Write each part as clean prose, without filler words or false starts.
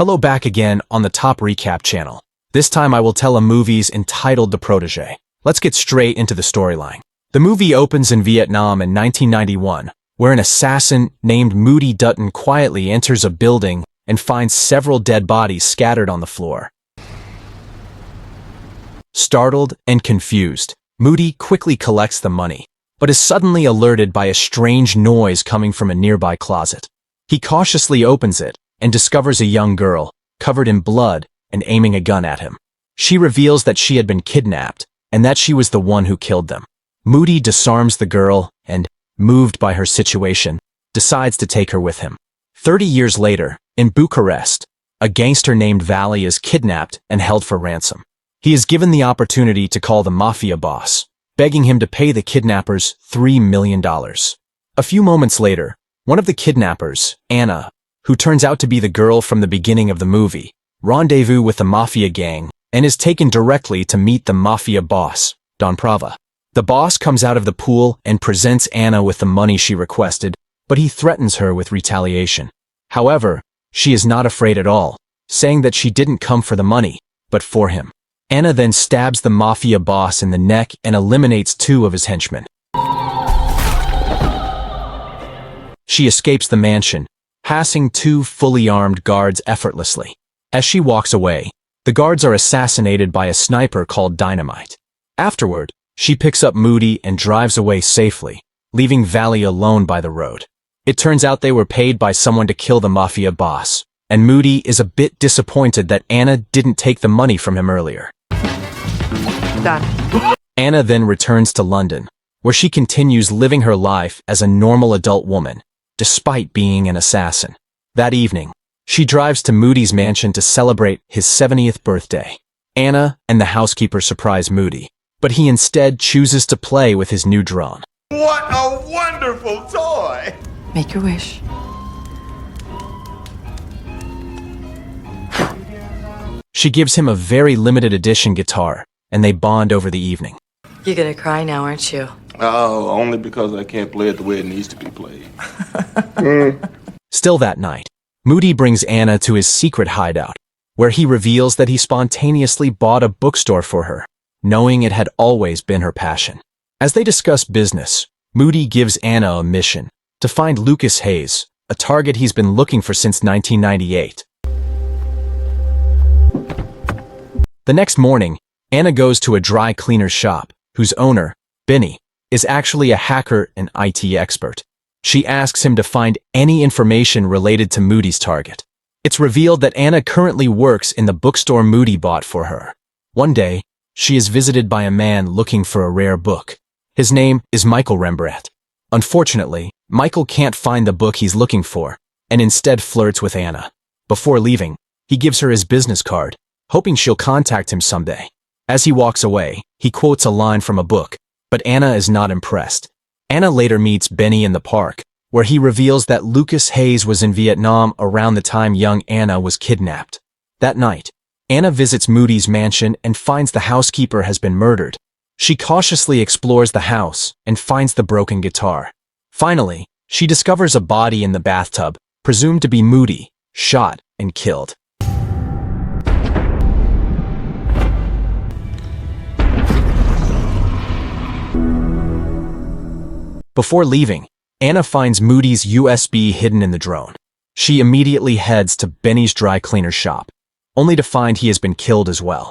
Hello back again on the Top Recap channel. This time I will tell a movie entitled The Protege. Let's get straight into the storyline. The movie opens in Vietnam in 1991, where an assassin named Moody quietly enters a building and finds several dead bodies scattered on the floor. Startled and confused, Moody quickly collects the money, but is suddenly alerted by a strange noise coming from a nearby closet. He cautiously opens it and discovers a young girl, covered in blood and aiming a gun at him. She reveals that she had been kidnapped and that she was the one who killed them. Moody disarms the girl and, moved by her situation, decides to take her with him. 30 years later, in Bucharest, a gangster named Valley is kidnapped and held for ransom. He is given the opportunity to call the mafia boss, begging him to pay the kidnappers $3 million. A few moments later, one of the kidnappers, Anna, who turns out to be the girl from the beginning of the movie, rendezvous with the mafia gang and is taken directly to meet the mafia boss, Don Prava. The boss comes out of the pool and presents Anna with the money she requested, but he threatens her with retaliation. However, she is not afraid at all, saying that she didn't come for the money, but for him. Anna then stabs the mafia boss in the neck and eliminates 2 of his henchmen. She escapes the mansion, passing 2 fully armed guards effortlessly. As she walks away, the guards are assassinated by a sniper called Dynamite. Afterward, she picks up Moody and drives away safely, leaving Valley alone by the road. It turns out they were paid by someone to kill the mafia boss, and Moody is a bit disappointed that Anna didn't take the money from him earlier. Done. Anna then returns to London, where she continues living her life as a normal adult woman, despite being an assassin. That evening, she drives to Moody's mansion to celebrate his 70th birthday. Anna and the housekeeper surprise Moody, but he instead chooses to play with his new drone. What a wonderful toy! Make your wish. She gives him a very limited edition guitar, and they bond over the evening. You're gonna cry now, aren't you? Oh, only because I can't play it the way it needs to be played. Still that night, Moody brings Anna to his secret hideout, where he reveals that he spontaneously bought a bookstore for her, knowing it had always been her passion. As they discuss business, Moody gives Anna a mission to find Lucas Hayes, a target he's been looking for since 1998. The next morning, Anna goes to a dry cleaner's shop, whose owner, Benny, is actually a hacker and IT expert. She asks him to find any information related to Moody's target. It's revealed that Anna currently works in the bookstore Moody bought for her. One day, she is visited by a man looking for a rare book. His name is Michael Rembrandt. Unfortunately, Michael can't find the book he's looking for, and instead flirts with Anna. Before leaving, he gives her his business card, hoping she'll contact him someday. As he walks away, he quotes a line from a book, but Anna is not impressed. Anna later meets Benny in the park, where he reveals that Lucas Hayes was in Vietnam around the time young Anna was kidnapped. That night, Anna visits Moody's mansion and finds the housekeeper has been murdered. She cautiously explores the house and finds the broken guitar. Finally, she discovers a body in the bathtub, presumed to be Moody, shot and killed. Before leaving, Anna finds Moody's USB hidden in the drone. She immediately heads to Benny's dry cleaner shop, only to find he has been killed as well.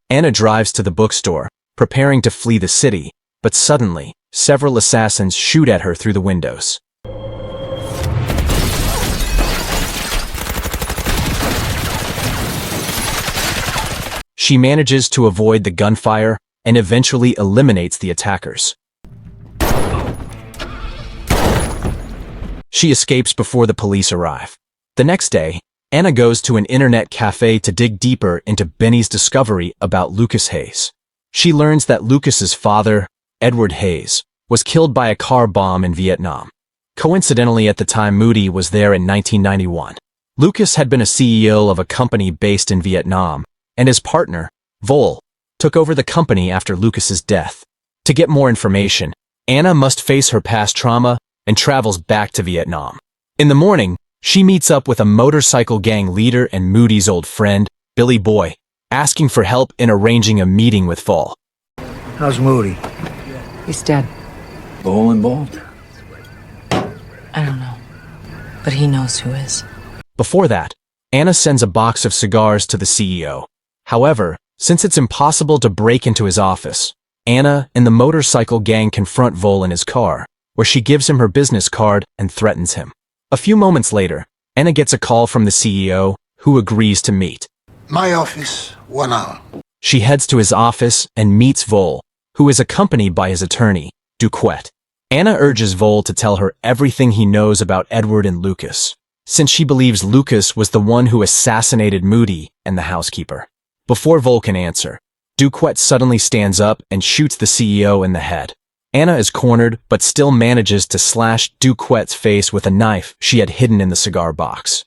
Anna drives to the bookstore, preparing to flee the city, but suddenly, several assassins shoot at her through the windows. She manages to avoid the gunfire and eventually eliminates the attackers. She escapes before the police arrive. The next day, Anna goes to an internet cafe to dig deeper into Benny's discovery about Lucas Hayes. She learns that Lucas's father, Edward Hayes, was killed by a car bomb in Vietnam. Coincidentally, at the time Moody was there in 1991. Lucas had been a CEO of a company based in Vietnam, and his partner, Vol, took over the company after Lucas's death. To get more information, Anna must face her past trauma and travels back to Vietnam. In the morning, she meets up with a motorcycle gang leader and Moody's old friend, Billy Boy, asking for help in arranging a meeting with Vol. How's Moody? He's dead. Vol involved? I don't know. But he knows who is. Before that, Anna sends a box of cigars to the CEO. However, since it's impossible to break into his office, Anna and the motorcycle gang confront Vol in his car, where she gives him her business card and threatens him. A few moments later, Anna gets a call from the CEO, who agrees to meet. My office, 1 hour. She heads to his office and meets Vol, who is accompanied by his attorney, Duquette. Anna urges Vol to tell her everything he knows about Edward and Lucas, since she believes Lucas was the one who assassinated Moody and the housekeeper. Before Vol can answer, Duquette suddenly stands up and shoots the CEO in the head. Anna is cornered but still manages to slash Duquette's face with a knife she had hidden in the cigar box.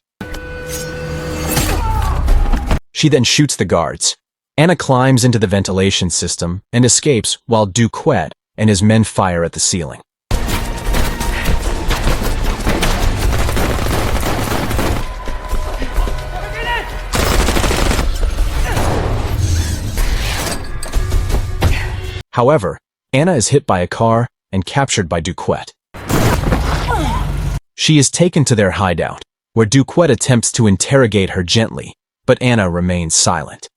She then shoots the guards. Anna climbs into the ventilation system and escapes while Duquette and his men fire at the ceiling. However, Anna is hit by a car and captured by Duquette. She is taken to their hideout, where Duquette attempts to interrogate her gently, but Anna remains silent.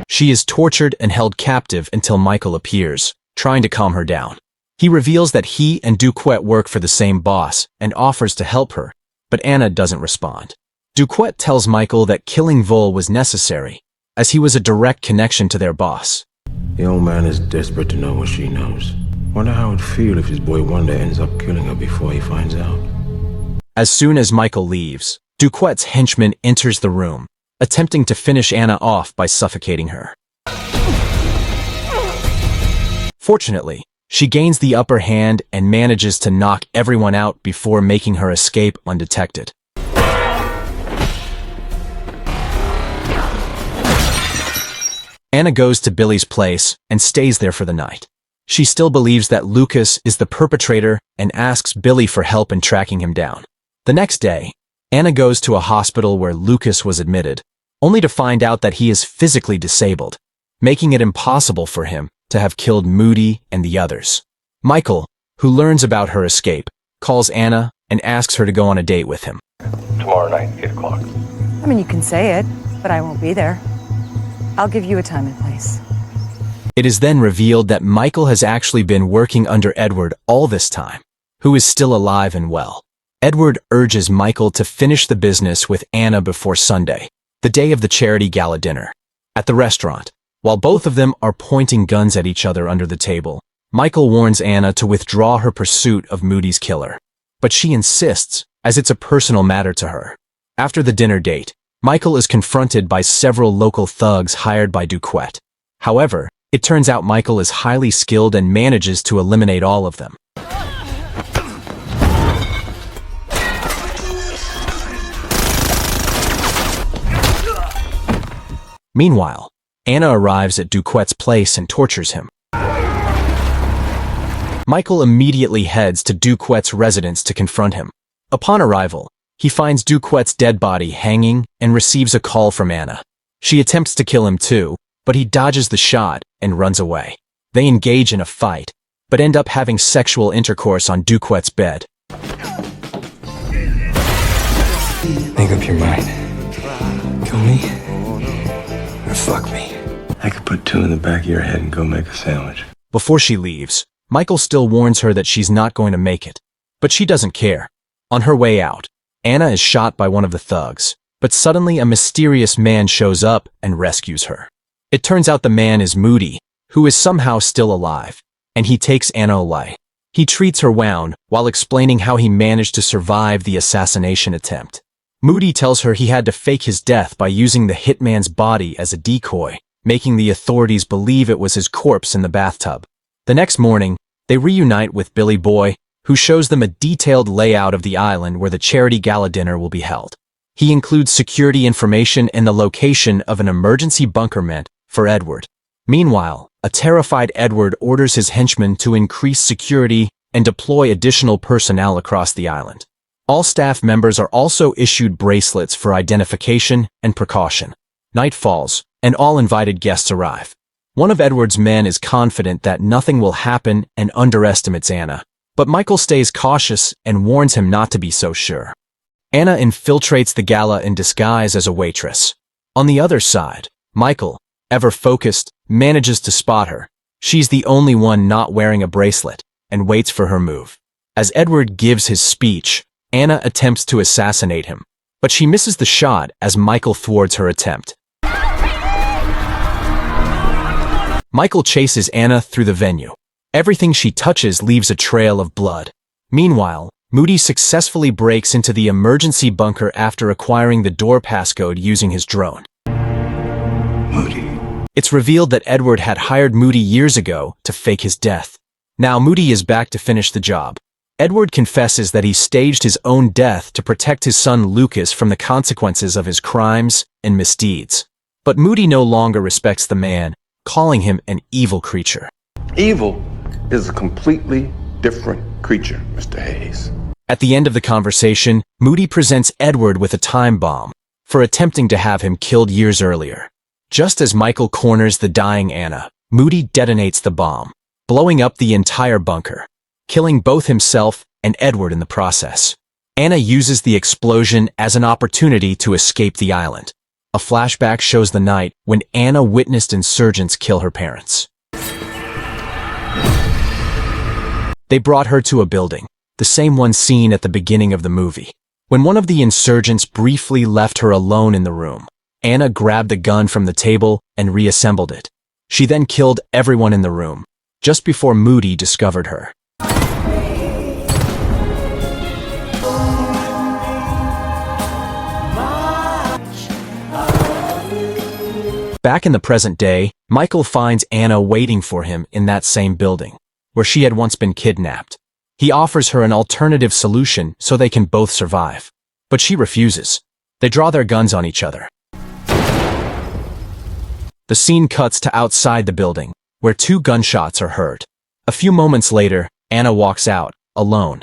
She is tortured and held captive until Michael appears, trying to calm her down. He reveals that he and Duquette work for the same boss and offers to help her, but Anna doesn't respond. Duquette tells Michael that killing Vol was necessary, as he was a direct connection to their boss. The old man is desperate to know what she knows. Wonder how it'd feel if his boy one day ends up killing her before he finds out. As soon as Michael leaves, Duquette's henchman enters the room, attempting to finish Anna off by suffocating her. Fortunately, she gains the upper hand and manages to knock everyone out before making her escape undetected. Anna goes to Billy's place and stays there for the night. She still believes that Lucas is the perpetrator and asks Billy for help in tracking him down. The next day, Anna goes to a hospital where Lucas was admitted, only to find out that he is physically disabled, making it impossible for him to have killed Moody and the others. Michael, who learns about her escape, calls Anna and asks her to go on a date with him. Tomorrow night, 8 o'clock. I mean, you can say it, but I won't be there. I'll give you a time and place. It is then revealed that Michael has actually been working under Edward all this time, who is still alive and well. Edward urges Michael to finish the business with Anna before Sunday, the day of the charity gala dinner. At the restaurant, while both of them are pointing guns at each other under the table, Michael warns Anna to withdraw her pursuit of Moody's killer. But she insists, as it's a personal matter to her. After the dinner date, Michael is confronted by several local thugs hired by Duquette. However, it turns out Michael is highly skilled and manages to eliminate all of them. Meanwhile, Anna arrives at Duquette's place and tortures him. Michael immediately heads to Duquette's residence to confront him. Upon arrival, he finds Duquette's dead body hanging and receives a call from Anna. She attempts to kill him too, but he dodges the shot and runs away. They engage in a fight, but end up having sexual intercourse on Duquette's bed. Make up your mind. Kill me or fuck me. I could put 2 in the back of your head and go make a sandwich. Before she leaves, Michael still warns her that she's not going to make it, but she doesn't care. On her way out, Anna is shot by one of the thugs, but suddenly a mysterious man shows up and rescues her. It turns out the man is Moody, who is somehow still alive, and he takes Anna away. He treats her wound while explaining how he managed to survive the assassination attempt. Moody tells her he had to fake his death by using the hitman's body as a decoy, making the authorities believe it was his corpse in the bathtub. The next morning, they reunite with Billy Boy, who shows them a detailed layout of the island where the charity gala dinner will be held. He includes security information and the location of an emergency bunker meant for Edward. Meanwhile, a terrified Edward orders his henchmen to increase security and deploy additional personnel across the island. All staff members are also issued bracelets for identification and precaution. Night falls, and all invited guests arrive. One of Edward's men is confident that nothing will happen and underestimates Anna, but Michael stays cautious and warns him not to be so sure. Anna infiltrates the gala in disguise as a waitress. On the other side, Michael, ever focused, manages to spot her. She's the only one not wearing a bracelet, and waits for her move. As Edward gives his speech, Anna attempts to assassinate him, but she misses the shot as Michael thwarts her attempt. Michael chases Anna through the venue. Everything she touches leaves a trail of blood. Meanwhile, Moody successfully breaks into the emergency bunker after acquiring the door passcode using his drone. Moody. It's revealed that Edward had hired Moody years ago to fake his death. Now Moody is back to finish the job. Edward confesses that he staged his own death to protect his son Lucas from the consequences of his crimes and misdeeds. But Moody no longer respects the man, calling him an evil creature. Evil is a completely different creature, Mr. Hayes. At the end of the conversation, Moody presents Edward with a time bomb for attempting to have him killed years earlier. Just as Michael corners the dying Anna, Moody detonates the bomb, blowing up the entire bunker, killing both himself and Edward in the process. Anna uses the explosion as an opportunity to escape the island. A flashback shows the night when Anna witnessed insurgents kill her parents. They brought her to a building, the same one seen at the beginning of the movie. When one of the insurgents briefly left her alone in the room, Anna grabbed the gun from the table and reassembled it. She then killed everyone in the room, just before Moody discovered her. Back in the present day, Michael finds Anna waiting for him in that same building, where she had once been kidnapped. He offers her an alternative solution so they can both survive. But she refuses. They draw their guns on each other. The scene cuts to outside the building, where 2 gunshots are heard. A few moments later, Anna walks out, alone.